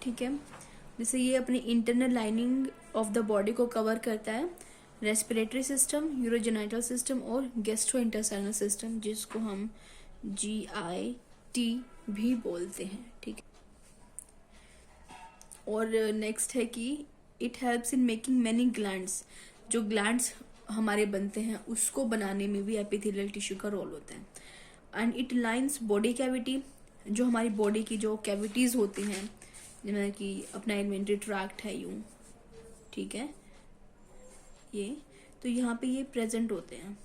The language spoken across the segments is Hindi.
ठीक है। जैसे ये अपनी internal lining of the body को कवर करता है, रेस्पिरेटरी सिस्टम, यूरोजेनाइटल सिस्टम और गैस्ट्रोइंटेस्टाइनल सिस्टम, जिसको हम GIT भी बोलते हैं, ठीक है। और नेक्स्ट है कि it helps in making many glands, जो ग्लैंड्स हमारे बनते हैं उसको बनाने में भी एपिथेलियल टिश्यू का रोल होता है। And it lines body cavity, जो हमारी बॉडी की जो कैविटीज़ होती हैं, जिनमें कि अपना एलिमेंट्री ट्रैक्ट है यूँ, ठीक है, ये तो यहाँ पे ये प्रेजेंट होते हैं।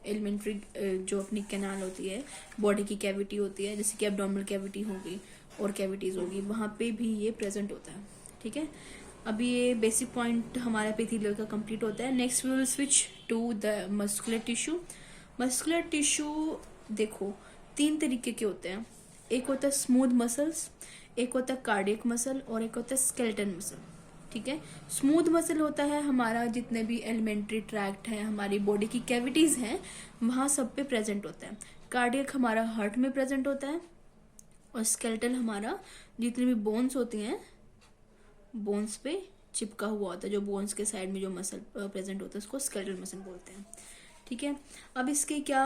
एलिमेंट्री जो अपनी कैनाल होती है, बॉडी की कैविटी होती है, जैसे कि एब्डोमिनल कैविटी होगी और कैविटीज़ होगी, वहाँ पे भी ये प्रेजेंट होता है, ठीक है। अभी ये बेसिक पॉइंट हमारा एपिथेलियल का कंप्लीट होता है। Next we will switch to the muscular tissue. Muscular tissue देखो 3 तरीके के होते हैं, एक होता है स्मूथ मसल्स, एक होता है कार्डियक मसल और एक होता है स्केलेटन मसल, ठीक है। स्मूथ मसल होता है हमारा जितने भी एलिमेंट्री ट्रैक्ट है, हमारी बॉडी की कैविटीज़ हैं, वहाँ सब पे प्रेजेंट होता है। कार्डियक हमारा हार्ट में प्रेजेंट होता है और स्केलेटल हमारा जितनी भी बोन्स होती हैं, बोन्स पे चिपका हुआ होता है, जो बोन्स के साइड में जो मसल प्रेजेंट होता है उसको स्केलेटल मसल बोलते हैं, ठीक है। अब इसके क्या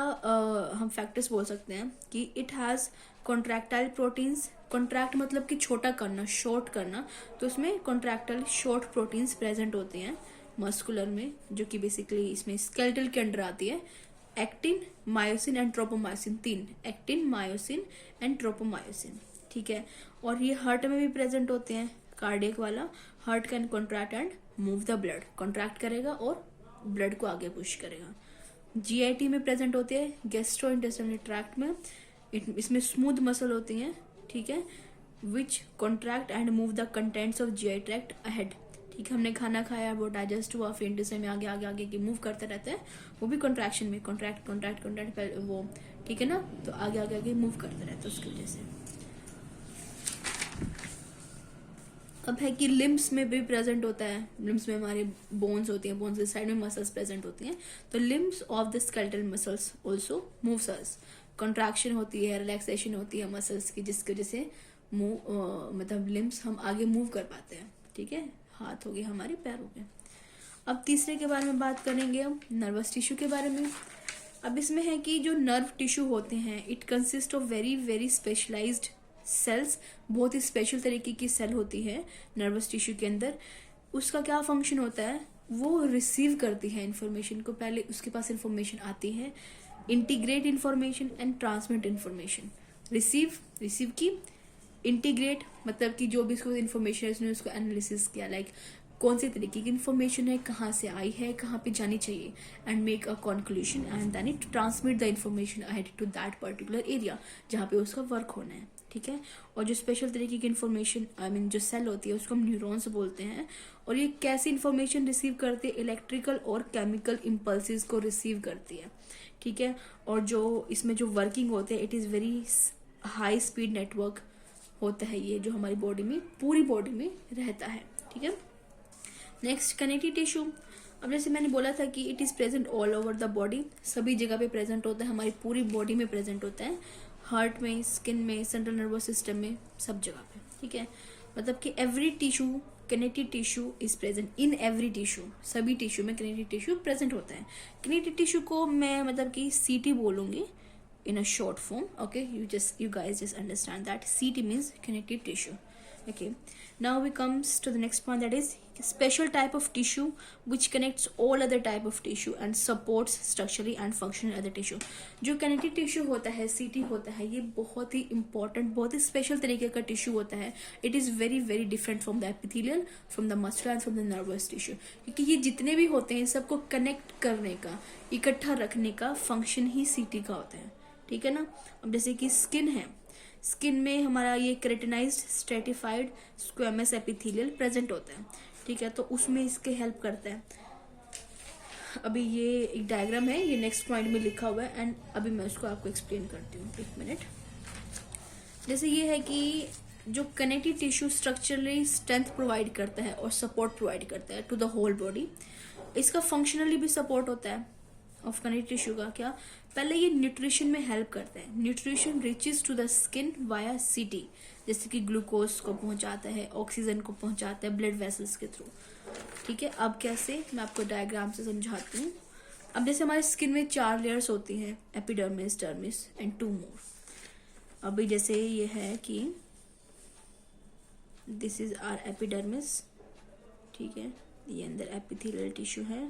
हम फैक्टर्स बोल सकते हैं कि it has contractile proteins. Contract मतलब कि छोटा करना, शॉर्ट करना, तो उसमें कॉन्ट्रैक्टाइल शॉर्ट प्रोटीन्स प्रेजेंट होती हैं मस्कुलर में, जो कि बेसिकली इसमें स्केलेटल के अंडर आती है। Actin, myosin and tropomyosin, 3 actin, myosin and tropomyosin, ठीक है। और ये हार्ट में भी प्रेजेंट होते हैं। कार्डियक वाला, heart can contract and move the blood, contract करेगा और ब्लड को आगे पुश करेगा। GIT में प्रेजेंट होते हैं, गैस्ट्रोइंटेस्टाइनल ट्रैक्ट में। इसमें स्मूथ मसल होती हैं, ठीक है, which contract and move the contents of GI tract ahead, ठीक है। हमने खाना खाया, वो डाइजेस्ट हुआ, फिर इंटेस्टाइन में आगे आगे आगे की मूव करते रहते हैं, वो भी कॉन्ट्रैक्शन में, कॉन्ट्रैक्ट कॉन्ट्रैक्ट कॉन्ट्रैक्ट वो, ठीक है ना, तो आगे आगे आगे मूव करते रहते हैं उसकी वजह से। अब है कि लिम्स में भी प्रेजेंट होता है। लिम्स में हमारे बोन्स होती हैं, बोन्स के साइड में मसल्स प्रेजेंट होती हैं, तो limbs of the skeletal muscles also moves us. Contraction होती है, रिलैक्सेशन होती है मसल्स की, जिसकी वजह से मतलब लिम्स हम आगे मूव कर पाते हैं, ठीक है। हाथ हो गए हमारे, पैर हो गए। अब तीसरे के बारे में बात करेंगे हम, नर्वस टिश्यू के बारे में। अब इसमें है कि जो नर्व टिश्यू होते हैं, it consist of very very specialised cells, बहुत ही स्पेशल तरीके की सेल होती है नर्वस टिश्यू के अंदर। उसका क्या फंक्शन होता है, वो रिसीव करती है इंफॉर्मेशन को, पहले उसके पास इंफॉर्मेशन आती है, integrate information and transmit information. Receive की, इंटीग्रेट मतलब कि जो भी उसको इंफॉर्मेशन है उसने उसको एनालिसिस किया, लाइक कौन से तरीके की इंफॉर्मेशन है, कहाँ से आई है, कहाँ पे जानी चाहिए, and make a conclusion and then it transmit the information ahead to that particular area जहाँ पे उसका वर्क होना है, ठीक है। और जो स्पेशल तरीके की इंफॉर्मेशन जो सेल होती है उसको हम न्यूरॉन्स बोलते हैं। और ये कैसी इंफॉर्मेशन रिसीव करती है, इलेक्ट्रिकल और केमिकल इम्पल्सिस को रिसीव करती है, ठीक है। और जो इसमें जो वर्किंग होते हैं, it is very high speed network होता है ये, जो हमारी बॉडी में, पूरी बॉडी में रहता है, ठीक है। Next connective tissue. अब जैसे मैंने बोला था कि it is present all over the body, सभी जगह पे प्रेजेंट होता है, हमारी पूरी बॉडी में प्रेजेंट होता है, हार्ट में, स्किन में, सेंट्रल नर्वस सिस्टम में, सब जगह पे, ठीक है। मतलब कि every tissue, connective tissue is present in every tissue, सभी टिश्यू में कनेक्टिव टिश्यू प्रेजेंट होता है। कनेक्टिव टिश्यू को मैं मतलब कि CT बोलूँगी in a short form, okay, you guys just understand that CT means connective tissue, okay. Now we comes to the next point, that is special type of tissue which connects all other type of tissue and supports structurally and functionally other tissue। जो connective tissue होता है, CT होता है, ये बहुत ही important, बहुत ही स्पेशल तरीके का टिश्यू होता है। It is very very different from the epithelial, from the muscular and from the nervous tissue, क्योंकि ये जितने भी होते हैं सबको कनेक्ट करने का, इकट्ठा रखने का फंक्शन ही CT का होता है, ठीक है ना। अब जैसे कि स्किन है, स्किन में हमारा ये keratinised stratified squamous epithelial present होता है, ठीक है, तो उसमें इसके हेल्प करता है। अभी ये एक डायग्राम है, ये नेक्स्ट पॉइंट में लिखा हुआ है, एंड अभी मैं उसको आपको एक्सप्लेन करती हूँ, 1 मिनट। जैसे ये है कि जो connective tissue structurally strength provide करता है और सपोर्ट प्रोवाइड करता है टू द होल बॉडी। इसका फंक्शनली भी सपोर्ट होता है ऑफ कनेक्टिव टिश्यू का। क्या, पहले ये न्यूट्रिशन में हेल्प करता है, nutrition reaches to the skin via CT, जैसे कि ग्लूकोज को पहुंचाता है, ऑक्सीजन को पहुंचाता है ब्लड वेसल्स के थ्रू। ठीक है, अब कैसे, मैं आपको डायग्राम से समझाती हूँ। अब जैसे हमारे स्किन में 4 लेयर्स होती हैं, एपिडर्मिस, डर्मिस एंड 2 मोर। अभी जैसे ये है कि दिस इज आर एपिडर्मिस, ठीक है, ये अंदर एपिथेलियल टिश्यू है,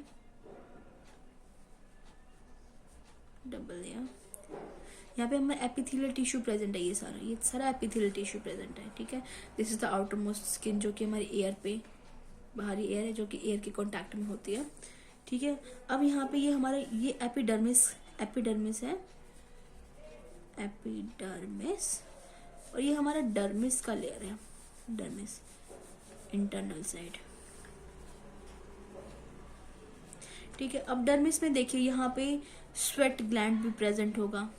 डबल लेयर। यहाँ पे हमारा एपिथेलियल टिश्यू प्रेजेंट है, ये सारा एपिथेलियल टिश्यू प्रेजेंट है। ठीक है, this is the outer most skin, जो कि हमारी एयर पे, बाहरी एयर है जो कि एयर के कांटेक्ट में होती है। ठीक है, अब यहाँ पे ये हमारा ये एपिडर्मिस है, एपिडर्मिस, और ये हमारा डर्मिस का लेयर है, डर्मिस इंटरनल साइड। ठीक है, अब डर्मिस में देखिए यहाँ पे स्वेट ग्लैंड भी प्रेजेंट होगा,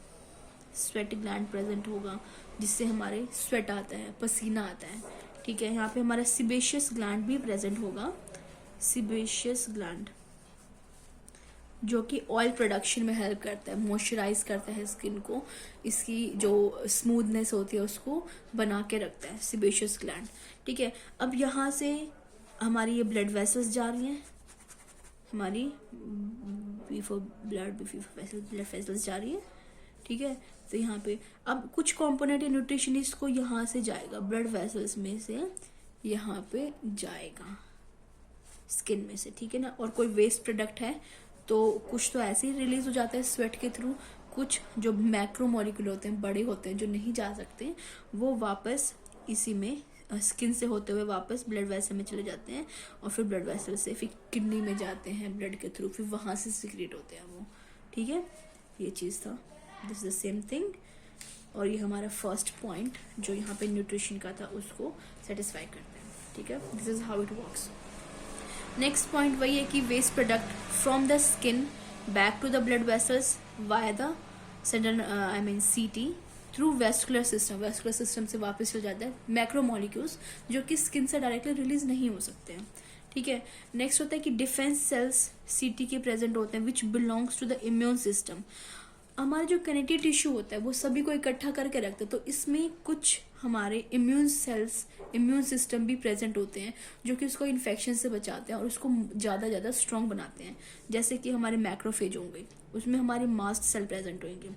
स्वेट ग्लैंड प्रेजेंट होगा, जिससे हमारे स्वेट आता है, पसीना आता है। ठीक है, यहाँ पे हमारा सिबेशियस ग्लैंड भी प्रेजेंट होगा, सिबेशियस ग्लैंड, जो कि ऑयल प्रोडक्शन में हेल्प करता है, मॉइस्चराइज करता है स्किन को, इसकी जो स्मूथनेस होती है उसको बना के रखता है, सिबेशियस ग्लैंड। ठीक है, अब यहाँ से हमारी ये ब्लड वेसल्स जा रही हैं, हमारी ब्लड वेसल्स जा रही है। ठीक है, तो यहाँ पे अब कुछ कंपोनेंट न्यूट्रिशनिस्ट को यहाँ से जाएगा, ब्लड वेसल्स में से यहाँ पे जाएगा स्किन में से। ठीक है ना, और कोई वेस्ट प्रोडक्ट है तो कुछ तो ऐसे ही रिलीज हो जाता है स्वेट के थ्रू, कुछ जो मैक्रो मॉलिक्यूल होते हैं, बड़े होते हैं, जो नहीं जा सकते, वो वापस इसी में स्किन से होते हुए वापस ब्लड वेसल में चले जाते हैं, और फिर ब्लड वेसल से फिर किडनी में जाते हैं ब्लड के थ्रू, फिर वहां से सीक्रेट होते हैं वो। ठीक है, ये चीज़ था, this is the same thing. और ये हमारा फर्स्ट पॉइंट जो यहाँ पे न्यूट्रिशन का था उसको सेटिस्फाई करते हैं। ठीक है, this is how it works. Next point वही है कि waste product from the skin back to the blood vessels via the central CT through vascular system से वापस चल जाता है मैक्रो मॉलिक्यूल्स, जो कि स्किन से डायरेक्टली रिलीज नहीं हो सकते हैं। ठीक है, नेक्स्ट होता है कि डिफेंस सेल्स सीटी के प्रेजेंट होते हैं which belongs to the immune system. हमारा जो कनेक्टिव टिश्यू होता है वो सभी को इकट्ठा करके रखते हैं, तो इसमें कुछ हमारे इम्यून सेल्स, इम्यून सिस्टम भी प्रेजेंट होते हैं, जो कि उसको इन्फेक्शन से बचाते हैं और उसको ज़्यादा स्ट्रॉन्ग बनाते हैं। जैसे कि हमारे मैक्रोफेज होंगे, उसमें हमारे मास्ट सेल प्रेजेंट होंगे।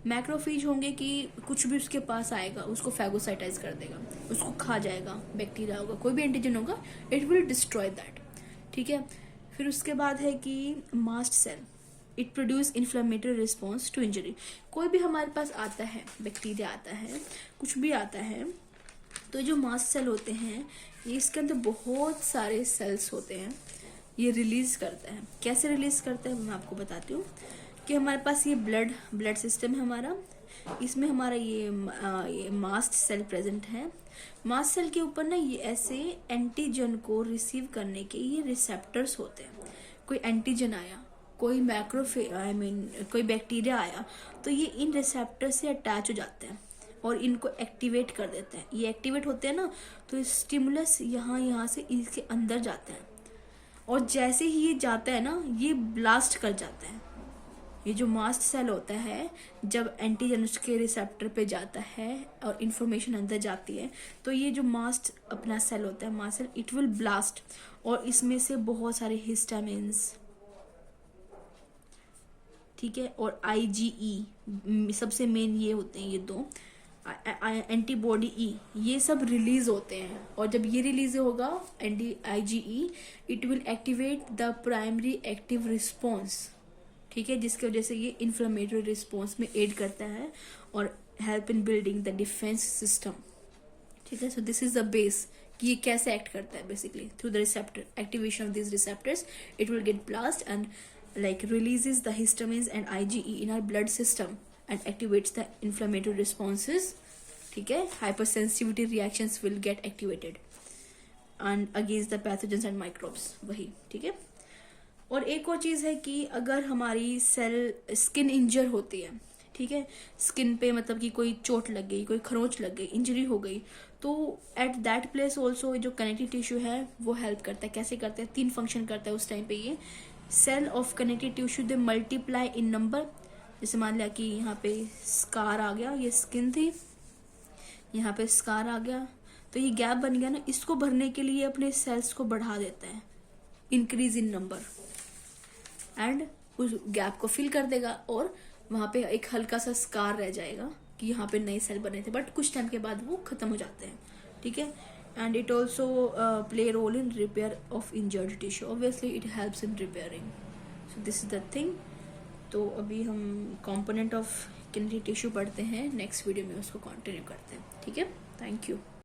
मैक्रोफेज होंगे कि कुछ भी उसके पास आएगा उसको फैगोसाइटाइज कर देगा, उसको खा जाएगा, बैक्टीरिया होगा, कोई भी एंटीजन होगा, इट विल डिस्ट्रॉय दैट। ठीक है, फिर उसके बाद है कि mast cell, it produce inflammatory response to injury. कोई भी हमारे पास आता है, बैक्टीरिया आता है, कुछ भी आता है, तो जो मास्ट सेल होते हैं ये इसके अंदर बहुत सारे सेल्स होते हैं, ये रिलीज करता है। कैसे रिलीज करता है मैं आपको बताती हूँ कि हमारे पास ये ब्लड सिस्टम है हमारा, इसमें हमारा ये मास्ट सेल प्रेजेंट है। मास्ट सेल के ऊपर ना ये ऐसे एंटीजन को रिसीव करने के ये रिसेप्टर्स होते हैं। कोई एंटीजन आया, कोई कोई बैक्टीरिया आया, तो ये इन रिसेप्टर से अटैच हो जाते हैं और इनको एक्टिवेट कर देते हैं। ये एक्टिवेट होते हैं ना, तो स्टिमुलस यहाँ से इसके अंदर जाते हैं, और जैसे ही ये जाता है ना, ये ब्लास्ट कर जाता है। ये जो मास्ट सेल होता है, जब एंटीजन उसके रिसेप्टर पे जाता है और इन्फॉर्मेशन अंदर जाती है, तो ये जो मास्ट अपना सेल होता है, mast cell, it will blast, और इसमें से बहुत सारे हिस्टामिन्स, ठीक है, और IgE सबसे मेन ये होते हैं, ये दो एंटीबॉडी ई, ये सब रिलीज होते हैं। और जब ये रिलीज होगा IgE, it will activate the primary active response. ठीक है, जिसकी वजह से ये इन्फ्लेमेटरी रिस्पॉन्स में एड करता है और help in building the defence system. ठीक है, सो दिस इज द बेस कि ये कैसे एक्ट करता है। Basically through the receptor activation of this receptors, it will get blast and like releases the histamines and IgE in our blood system and activates the inflammatory responses. ठीक है, hypersensitivity reactions will get activated and against the pathogens and microbes, वही। ठीक है, और एक और चीज़ है कि अगर हमारी सेल स्किन इंजर होती है, ठीक है, स्किन पे मतलब कि कोई चोट लग गई, कोई खरोंच लग गई, इंजरी हो गई, तो एट दैट प्लेस ऑल्सो जो कनेक्टिव टिश्यू है वो हेल्प करता है। कैसे करता है? 3 फंक्शन करता है उस टाइम पे। ये cell of connective tissue they multiply in number. जैसे मान लिया कि यहाँ पे स्कार आ गया, ये स्किन थी, यहाँ पे स्कार आ गया, तो ये गैप बन गया ना, इसको भरने के लिए अपने सेल्स को बढ़ा देता है, इंक्रीज इन नंबर, एंड उस गैप को फिल कर देगा, और वहाँ पे एक हल्का सा स्कार रह जाएगा कि यहाँ पे नए सेल बने थे, बट कुछ टाइम के बाद वो खत्म हो जाते हैं, ठीक है। And it also play role in repair of injured tissue, obviously it helps in repairing, so this is the thing. तो अभी हम कंपोनेंट ऑफ किडनी टिश्यू पढ़ते हैं, नेक्स्ट वीडियो में उसको कंटिन्यू करते हैं, ठीक है। Thank you.